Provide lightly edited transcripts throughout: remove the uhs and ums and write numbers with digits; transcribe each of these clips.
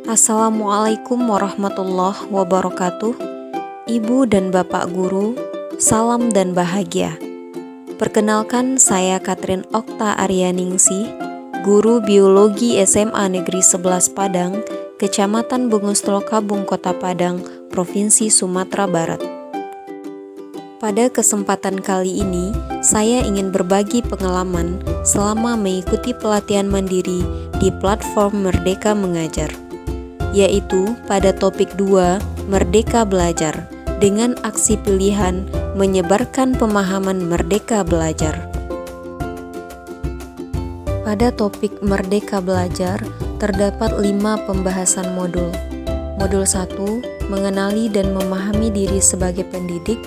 Assalamualaikum warahmatullahi wabarakatuh. Ibu dan Bapak Guru, salam dan bahagia. Perkenalkan, saya Katrin Okta Aryaningsih, Guru Biologi SMA Negeri 11 Padang, Kecamatan Bungustolo-Kabung, Kota Padang, Provinsi Sumatera Barat. Pada kesempatan kali ini, saya ingin berbagi pengalaman selama mengikuti pelatihan mandiri di platform Merdeka Mengajar, yaitu pada topik 2, Merdeka Belajar, dengan aksi pilihan menyebarkan pemahaman Merdeka Belajar. Pada topik Merdeka Belajar, terdapat 5 pembahasan modul. Modul 1, mengenali dan memahami diri sebagai pendidik.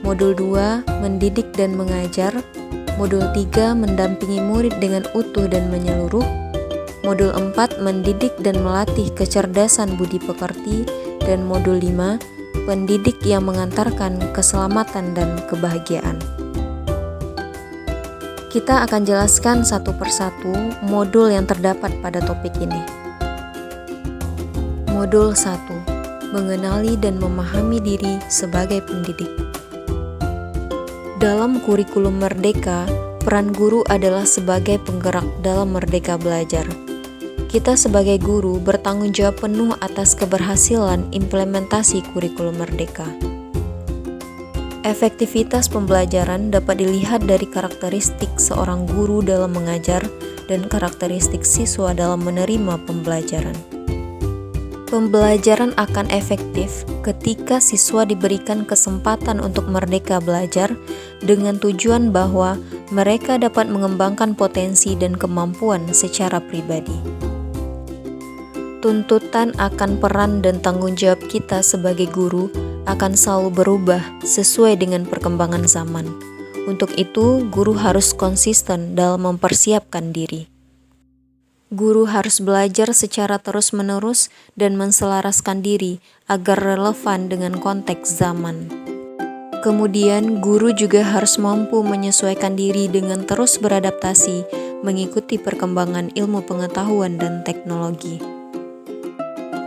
Modul 2, mendidik dan mengajar. Modul 3, mendampingi murid dengan utuh dan menyeluruh. Modul 4, mendidik dan melatih kecerdasan budi pekerti. Dan modul 5, pendidik yang mengantarkan keselamatan dan kebahagiaan. Kita akan jelaskan satu persatu modul yang terdapat pada topik ini. Modul 1, mengenali dan memahami diri sebagai pendidik. Dalam kurikulum Merdeka, peran guru adalah sebagai penggerak dalam Merdeka Belajar. Kita sebagai guru bertanggung jawab penuh atas keberhasilan implementasi kurikulum Merdeka. Efektivitas pembelajaran dapat dilihat dari karakteristik seorang guru dalam mengajar dan karakteristik siswa dalam menerima pembelajaran. Pembelajaran akan efektif ketika siswa diberikan kesempatan untuk merdeka belajar dengan tujuan bahwa mereka dapat mengembangkan potensi dan kemampuan secara pribadi. Tuntutan akan peran dan tanggung jawab kita sebagai guru akan selalu berubah sesuai dengan perkembangan zaman. Untuk itu, guru harus konsisten dalam mempersiapkan diri. Guru harus belajar secara terus-menerus dan menselaraskan diri agar relevan dengan konteks zaman. Kemudian, guru juga harus mampu menyesuaikan diri dengan terus beradaptasi mengikuti perkembangan ilmu pengetahuan dan teknologi.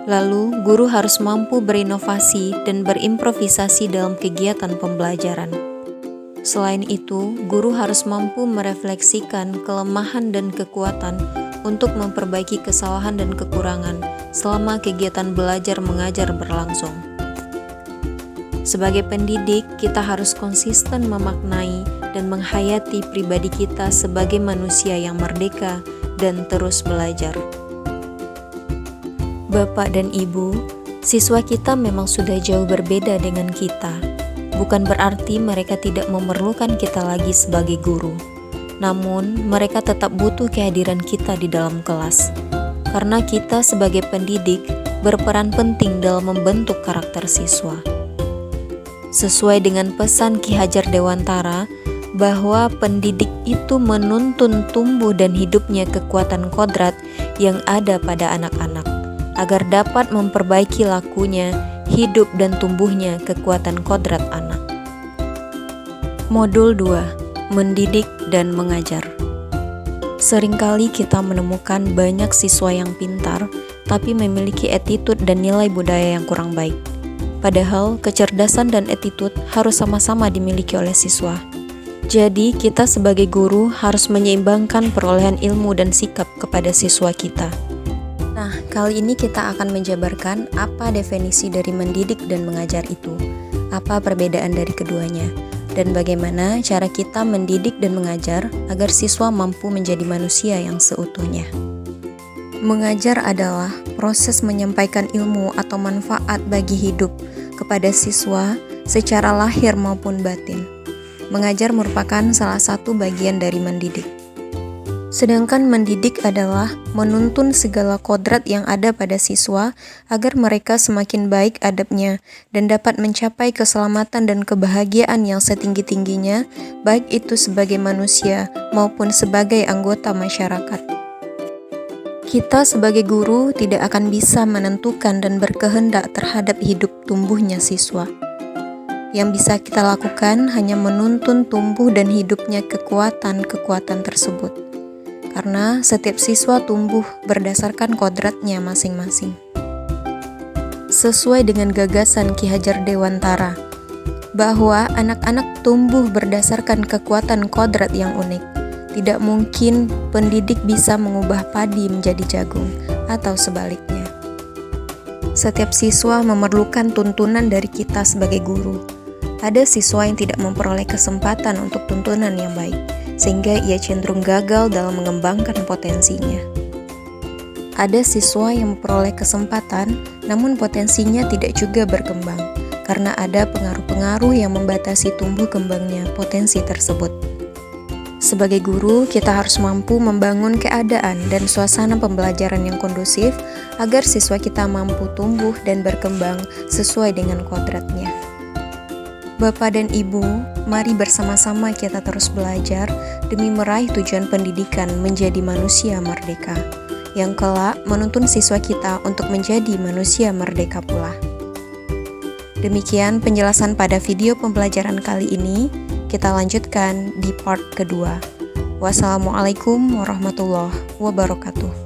Lalu, guru harus mampu berinovasi dan berimprovisasi dalam kegiatan pembelajaran. Selain itu, guru harus mampu merefleksikan kelemahan dan kekuatan untuk memperbaiki kesalahan dan kekurangan selama kegiatan belajar mengajar berlangsung. Sebagai pendidik, kita harus konsisten memaknai dan menghayati pribadi kita sebagai manusia yang merdeka dan terus belajar. Bapak dan Ibu, siswa kita memang sudah jauh berbeda dengan kita. Bukan berarti mereka tidak memerlukan kita lagi sebagai guru. Namun, mereka tetap butuh kehadiran kita di dalam kelas. Karena kita sebagai pendidik berperan penting dalam membentuk karakter siswa. Sesuai dengan pesan Ki Hajar Dewantara, bahwa pendidik itu menuntun tumbuh dan hidupnya kekuatan kodrat yang ada pada anak-anak, agar dapat memperbaiki lakunya, hidup dan tumbuhnya kekuatan kodrat anak. Modul 2, mendidik dan mengajar. Seringkali kita menemukan banyak siswa yang pintar, tapi memiliki attitude dan nilai budaya yang kurang baik. Padahal, kecerdasan dan attitude harus sama-sama dimiliki oleh siswa. Jadi, kita sebagai guru harus menyeimbangkan perolehan ilmu dan sikap kepada siswa kita. Nah, kali ini kita akan menjabarkan apa definisi dari mendidik dan mengajar itu, apa perbedaan dari keduanya, dan bagaimana cara kita mendidik dan mengajar agar siswa mampu menjadi manusia yang seutuhnya. Mengajar adalah proses menyampaikan ilmu atau manfaat bagi hidup kepada siswa secara lahir maupun batin. Mengajar merupakan salah satu bagian dari mendidik. Sedangkan mendidik adalah menuntun segala kodrat yang ada pada siswa agar mereka semakin baik adabnya dan dapat mencapai keselamatan dan kebahagiaan yang setinggi-tingginya, baik itu sebagai manusia maupun sebagai anggota masyarakat. Kita sebagai guru tidak akan bisa menentukan dan berkehendak terhadap hidup tumbuhnya siswa. Yang bisa kita lakukan hanya menuntun tumbuh dan hidupnya kekuatan-kekuatan tersebut. Karena setiap siswa tumbuh berdasarkan kodratnya masing-masing. sesuai dengan gagasan Ki Hajar Dewantara, bahwa anak-anak tumbuh berdasarkan kekuatan kodrat yang unik. Tidak mungkin pendidik bisa mengubah padi menjadi jagung, atau sebaliknya. Setiap siswa memerlukan tuntunan dari kita sebagai guru. Ada siswa yang tidak memperoleh kesempatan untuk tuntunan yang baik, sehingga ia cenderung gagal dalam mengembangkan potensinya. Ada siswa yang memperoleh kesempatan, namun potensinya tidak juga berkembang, karena ada pengaruh-pengaruh yang membatasi tumbuh kembangnya potensi tersebut. Sebagai guru, kita harus mampu membangun keadaan dan suasana pembelajaran yang kondusif agar siswa kita mampu tumbuh dan berkembang sesuai dengan kodratnya. Bapak dan Ibu, mari bersama-sama kita terus belajar demi meraih tujuan pendidikan menjadi manusia merdeka, yang kelak menuntun siswa kita untuk menjadi manusia merdeka pula. Demikian penjelasan pada video pembelajaran kali ini. Kita lanjutkan di part kedua. Wassalamualaikum warahmatullahi wabarakatuh.